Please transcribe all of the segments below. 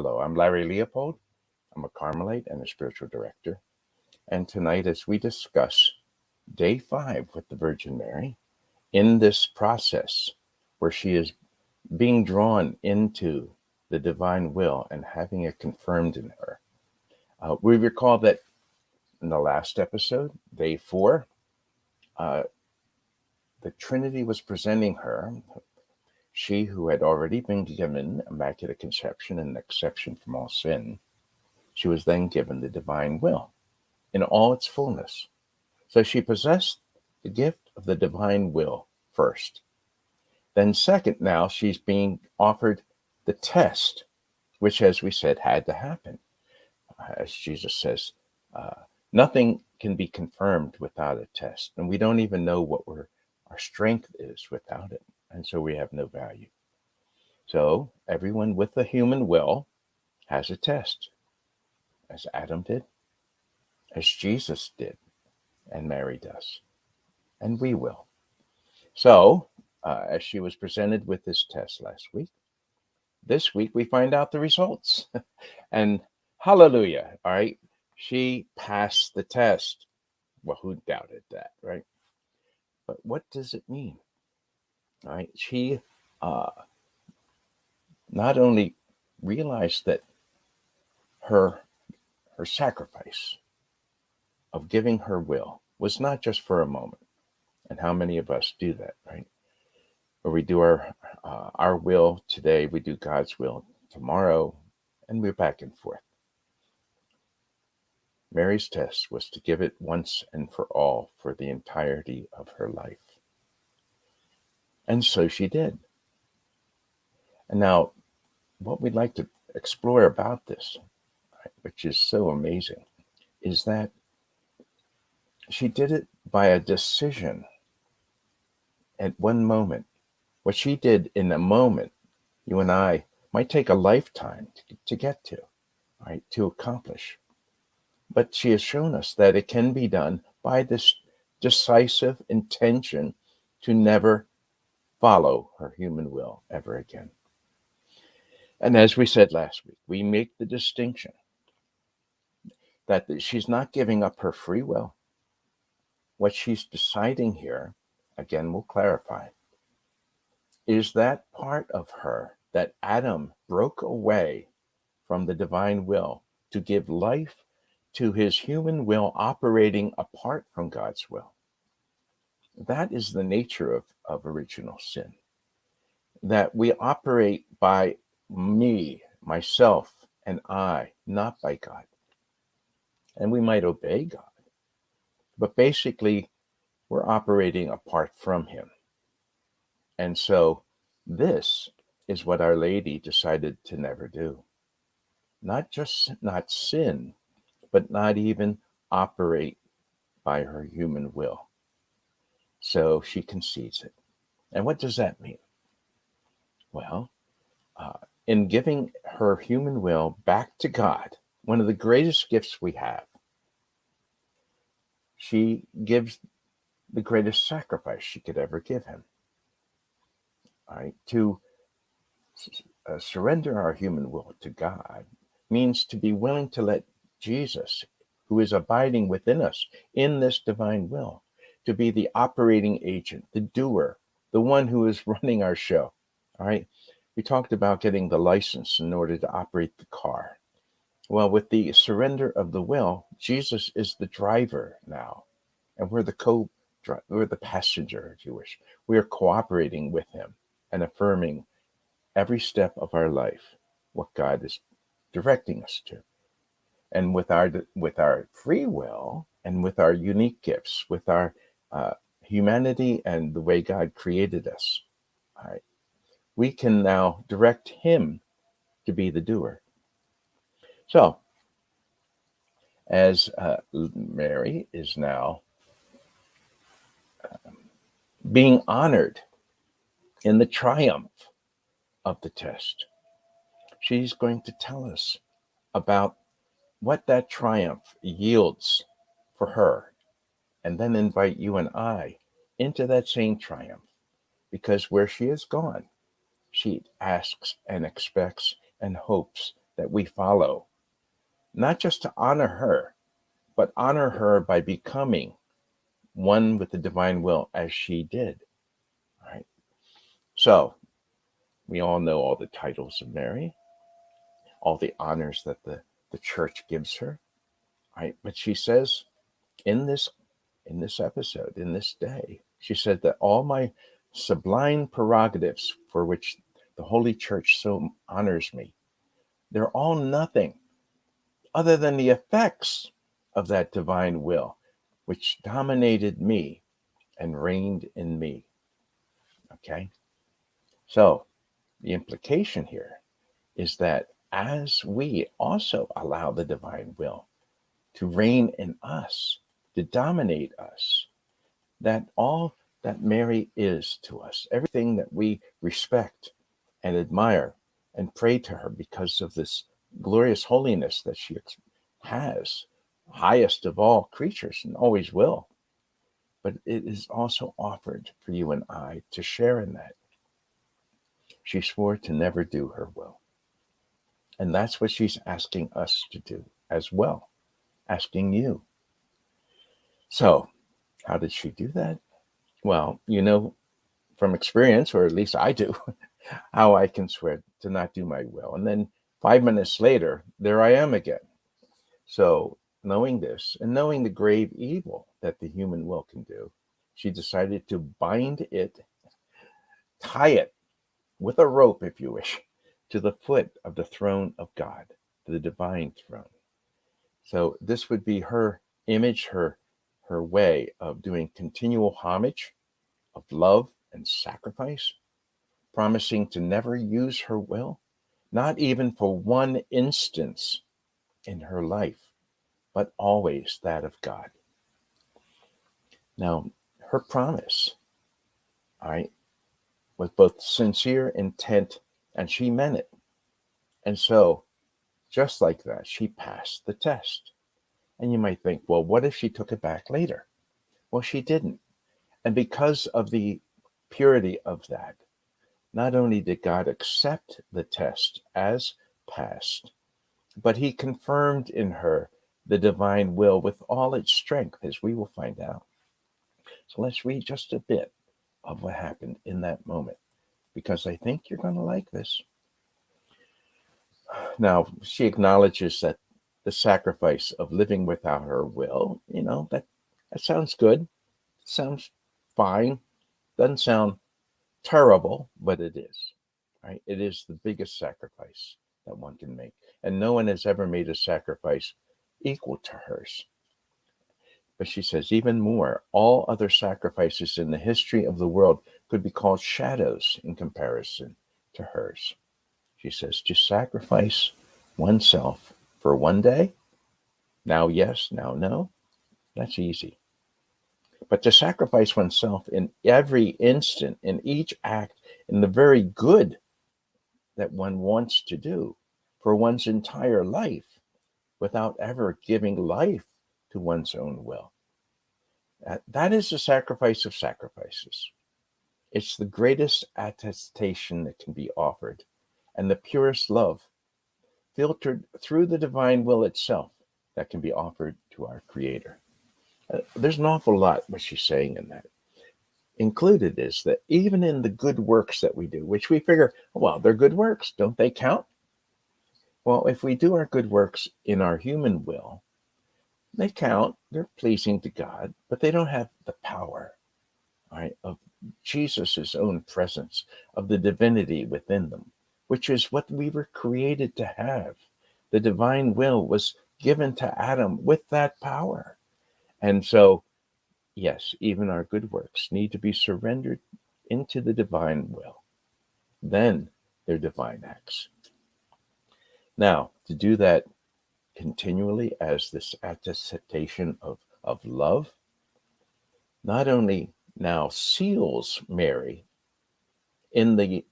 Hello, I'm Larry Leopold. I'm a Carmelite and a spiritual director. And tonight, as we discuss day 5 with the Virgin Mary, in this process where she is being drawn into the divine will and having it confirmed in her, we recall that in the last episode, day 4, uh, the Trinity was presenting her, she who had already been given Immaculate Conception and exception from all sin. She was then given the divine will in all its fullness. So she possessed the gift of the divine will first. Then second, now she's being offered the test, which, as we said, had to happen. As Jesus says, nothing can be confirmed without a test. And we don't even know what our strength is without it. And so we have no value. So everyone with a human will has a test, as Adam did, as Jesus did, and Mary does, and we will. So, as she was presented with this test last week, this week we find out the results. And hallelujah, all right? She passed the test. Well, who doubted that, right? But what does it mean? All right, she not only realized that her sacrifice of giving her will was not just for a moment. And how many of us do that, right? Or we do our will today, we do God's will tomorrow, and we're back and forth. Mary's test was to give it once and for all for the entirety of her life. And so she did. And now, what we'd like to explore about this, right, which is so amazing, is that she did it by a decision at one moment. What she did in a moment, you and I might take a lifetime to get to, right, to accomplish. But she has shown us that it can be done by this decisive intention to never follow her human will ever again. And as we said last week, we make the distinction that she's not giving up her free will. What she's deciding here, again, we'll clarify, is that part of her that Adam broke away from the divine will to give life to his human will operating apart from God's will. That is the nature of original sin. That we operate by me, myself, and I, not by God. And we might obey God, but basically we're operating apart from him. And so this is what Our Lady decided to never do. Not sin, but not even operate by her human will. So she concedes it. And what does that mean? Well, in giving her human will back to God, one of the greatest gifts we have, she gives the greatest sacrifice she could ever give him. All right, to surrender our human will to God means to be willing to let Jesus, who is abiding within us in this divine will, to be the operating agent, the doer, the one who is running our show. All right. We talked about getting the license in order to operate the car. Well, with the surrender of the will, Jesus is the driver now, and we're the passenger, if you wish. We are cooperating with him and affirming every step of our life what God is directing us to. And with our free will and with our unique gifts, with our humanity and the way God created us, all right, we can now direct him to be the doer. So, as Mary is now being honored in the triumph of the test, she's going to tell us about what that triumph yields for her, and then invite you and I into that same triumph, because where she is gone, she asks and expects and hopes that we follow, not just to honor her, but honor her by becoming one with the divine will as she did. All right. So we all know all the titles of Mary, all the honors that the church gives her. Right. But she says in this episode, in this day, she said that all my sublime prerogatives for which the Holy Church so honors me, they're all nothing other than the effects of that divine will, which dominated me and reigned in me. Okay? So the implication here is that as we also allow the divine will to reign in us, to dominate us, that all that Mary is to us, everything that we respect and admire and pray to her because of this glorious holiness that she has, highest of all creatures and always will. But it is also offered for you and I to share in that. She swore to never do her will. And that's what she's asking us to do as well, asking you. So, how did she do that? Well, you know from experience, or at least I do, how I can swear to not do my will. And then 5 minutes later, there I am again. So knowing this and knowing the grave evil that the human will can do, she decided to bind it, tie it with a rope, if you wish, to the foot of the throne of God, the divine throne. So this would be her image, her way of doing continual homage of love and sacrifice, promising to never use her will, not even for one instance in her life, but always that of God. Now, her promise, all right, was both sincere intent and she meant it. And so, just like that, she passed the test. And you might think, well, what if she took it back later? Well, she didn't. And because of the purity of that, not only did God accept the test as passed, but he confirmed in her the divine will with all its strength, as we will find out. So let's read just a bit of what happened in that moment, because I think you're going to like this. Now, she acknowledges that the sacrifice of living without her will, that sounds good, sounds fine, doesn't sound terrible, but it is. Right? It is the biggest sacrifice that one can make. And no one has ever made a sacrifice equal to hers. But she says, even more, all other sacrifices in the history of the world could be called shadows in comparison to hers. She says, to sacrifice oneself for one day, now yes, now no, that's easy. But to sacrifice oneself in every instant, in each act, in the very good that one wants to do for one's entire life without ever giving life to one's own will. That is the sacrifice of sacrifices. It's the greatest attestation that can be offered and the purest love filtered through the divine will itself that can be offered to our Creator. There's an awful lot what she's saying in that. Included is that even in the good works that we do, which we figure, well, they're good works, don't they count? Well, if we do our good works in our human will, they count, they're pleasing to God, but they don't have the power, right, of Jesus' own presence, of the divinity within them, which is what we were created to have. The divine will was given to Adam with that power. And so, yes, even our good works need to be surrendered into the divine will. Then they're divine acts. Now, to do that continually as this attestation of love, not only now seals Mary in the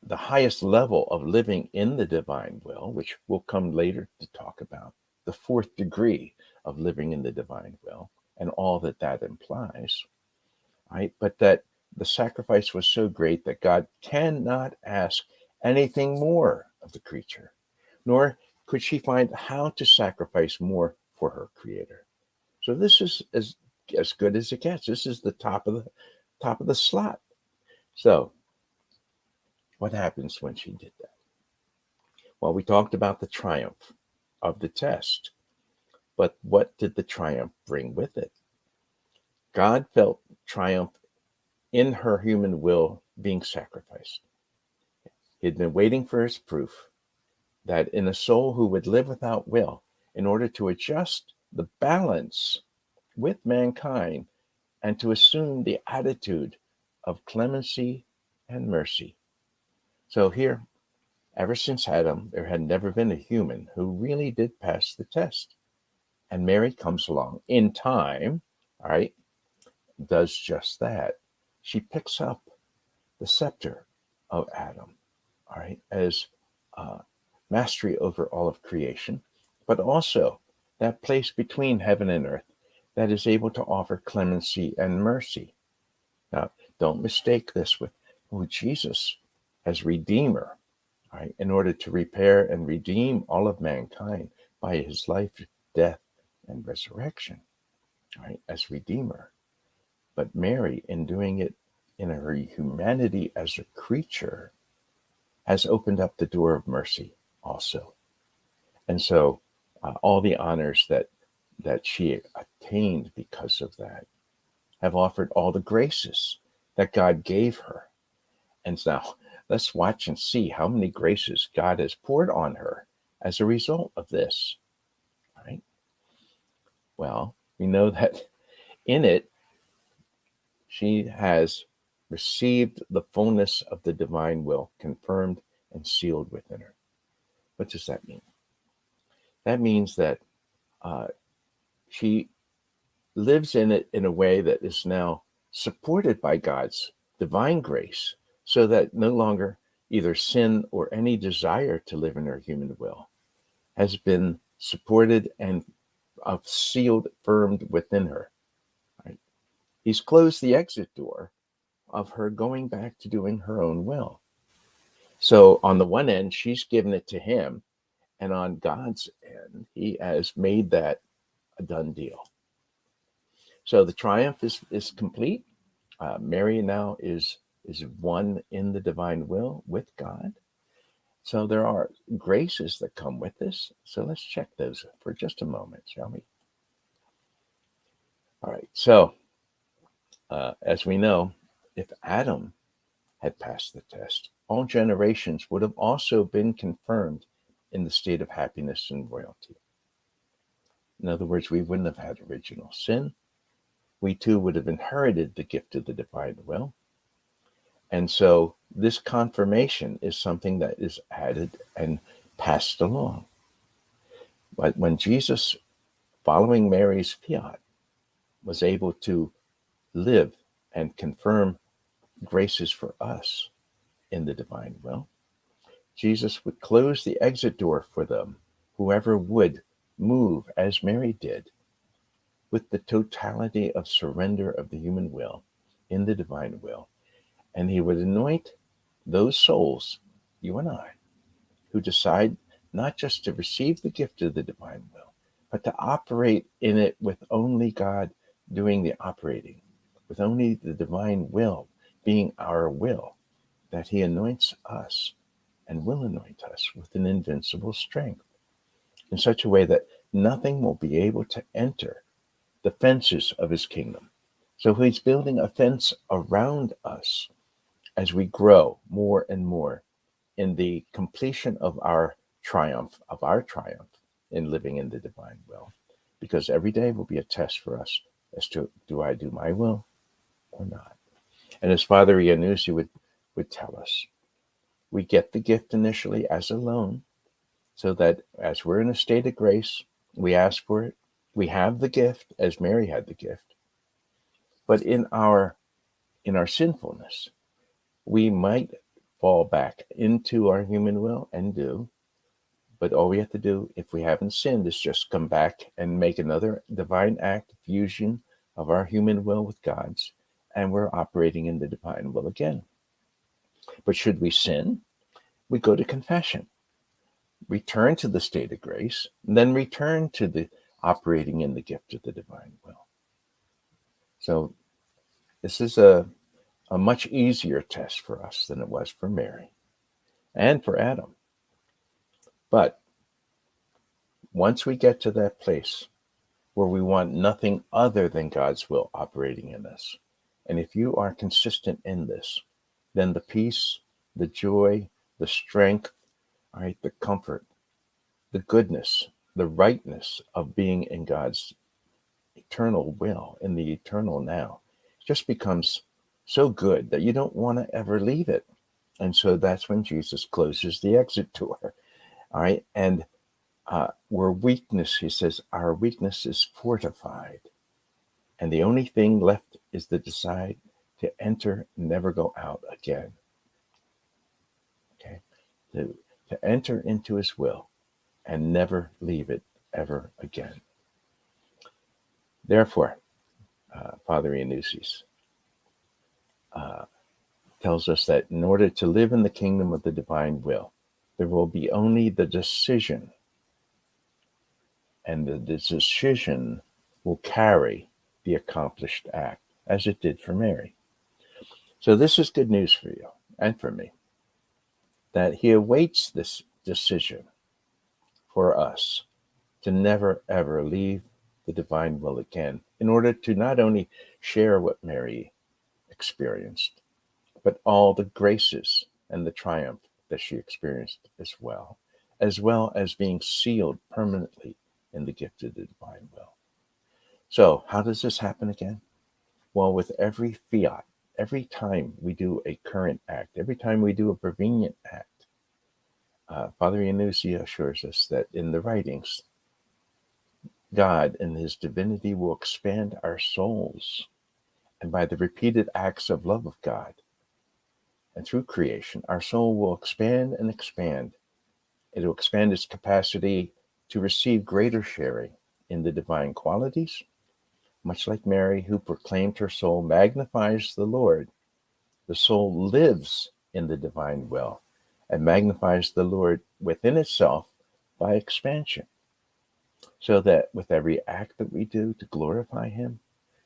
highest level of living in the divine will, which we'll come later to talk about, the fourth degree of living in the divine will, and all that implies, right? But that the sacrifice was so great that God cannot ask anything more of the creature. nor could she find how to sacrifice more for her Creator. So this is as good as it gets. This is the top of the slot. So what happens when she did that? Well, we talked about the triumph of the test, but what did the triumph bring with it? God felt triumph in her human will being sacrificed. He'd been waiting for his proof that in a soul who would live without will, in order to adjust the balance with mankind and to assume the attitude of clemency and mercy. So here, ever since Adam, there had never been a human who really did pass the test. And Mary comes along in time, all right, does just that. She picks up the scepter of Adam, all right, as mastery over all of creation, but also that place between heaven and earth that is able to offer clemency and mercy. Now, don't mistake this with Jesus as Redeemer, right, in order to repair and redeem all of mankind by his life, death, and resurrection, right, as Redeemer. But Mary, in doing it in her humanity as a creature, has opened up the door of mercy also. And so all the honors that she attained because of that have offered all the graces that God gave her. And now let's watch and see how many graces God has poured on her as a result of this. Right? Well, we know that in it, she has received the fullness of the divine will confirmed and sealed within her. What does that mean? That means that she lives in it in a way that is now supported by God's divine grace, so that no longer either sin or any desire to live in her human will has been supported and sealed, firmed within her. Right? He's closed the exit door of her going back to doing her own will. So on the one end, she's given it to him, and on God's end, he has made that a done deal. So the triumph is complete. Mary now is one in the divine will with God. So there are graces that come with this. So let's check those for just a moment, shall we? All right. So as we know, if Adam had passed the test, all generations would have also been confirmed in the state of happiness and royalty. In other words, we wouldn't have had original sin. We too would have inherited the gift of the divine will. And so this confirmation is something that is added and passed along. But when Jesus, following Mary's fiat, was able to live and confirm graces for us in the divine will, Jesus would close the exit door for them, whoever would move as Mary did, with the totality of surrender of the human will in the divine will. And he would anoint those souls, you and I, who decide not just to receive the gift of the divine will, but to operate in it with only God doing the operating, with only the divine will being our will, that he anoints us and will anoint us with an invincible strength in such a way that nothing will be able to enter the fences of his kingdom. So he's building a fence around us as we grow more and more in the completion of our triumph in living in the divine will. Because every day will be a test for us as to, do I do my will or not? And as Father Iannuzzi would tell us, we get the gift initially as a loan, so that as we're in a state of grace, we ask for it. We have the gift as Mary had the gift. But in our sinfulness, we might fall back into our human will and do. But all we have to do, if we haven't sinned, is just come back and make another divine act, fusion of our human will with God's, and we're operating in the divine will again. But should we sin, we go to confession. return to the state of grace, and then return to the operating in the gift of the divine will. So this is a much easier test for us than it was for Mary and for Adam. But once we get to that place where we want nothing other than God's will operating in us, and if you are consistent in this, then the peace, the joy, the strength, all right, the comfort, the goodness, the rightness of being in God's eternal will, in the eternal now, just becomes so good that you don't want to ever leave it. And so that's when Jesus closes the exit door. All right. And where weakness, he says, our weakness is fortified. And the only thing left is to decide to enter, never go out again. Okay. To enter into his will and never leave it ever again. Therefore, Father Iannusis tells us that in order to live in the kingdom of the divine will, there will be only the decision, and the decision will carry the accomplished act, as it did for Mary. So this is good news for you and for me, that he awaits this decision for us to never, ever leave the divine will again, in order to not only share what Mary experienced, but all the graces and the triumph that she experienced as well as being sealed permanently in the gift of the divine will. So how does this happen again? Well, with every fiat, every time we do a current act, every time we do a prevenient act, Father Iannusia assures us that in the writings, God in his divinity will expand our souls, and by the repeated acts of love of God and through creation, our soul will expand and expand. It will expand its capacity to receive greater sharing in the divine qualities, much like Mary, who proclaimed her soul magnifies the Lord. The soul lives in the divine will and magnifies the Lord within itself by expansion. So that with every act that we do to glorify him,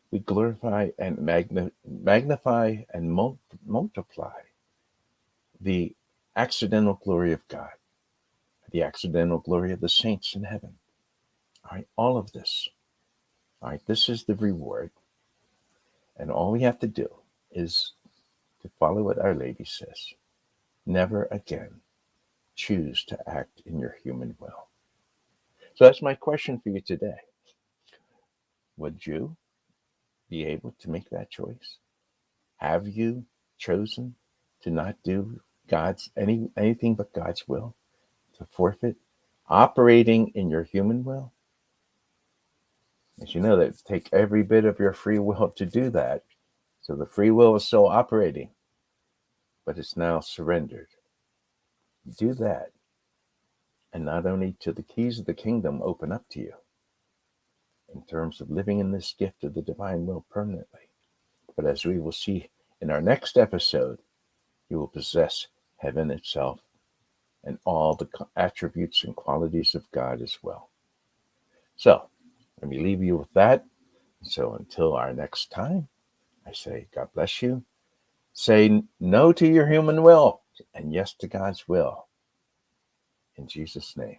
we glorify and magnify and multiply the accidental glory of God, the accidental glory of the saints in heaven. All right, all of this. All right, this is the reward. And all we have to do is to follow what Our Lady says. Never again choose to act in your human will. So that's my question for you today. Would you be able to make that choice? Have you chosen to not do anything but God's will, to forfeit operating in your human will? As you know, that it take every bit of your free will to do that. So the free will is still operating, but it's now surrendered. Do that, and not only to the keys of the kingdom open up to you in terms of living in this gift of the divine will permanently, but as we will see in our next episode, you will possess heaven itself and all the attributes and qualities of God as well. So let me leave you with that. So until our next time, I say, God bless you. Say no to your human will and yes to God's will. In Jesus' name.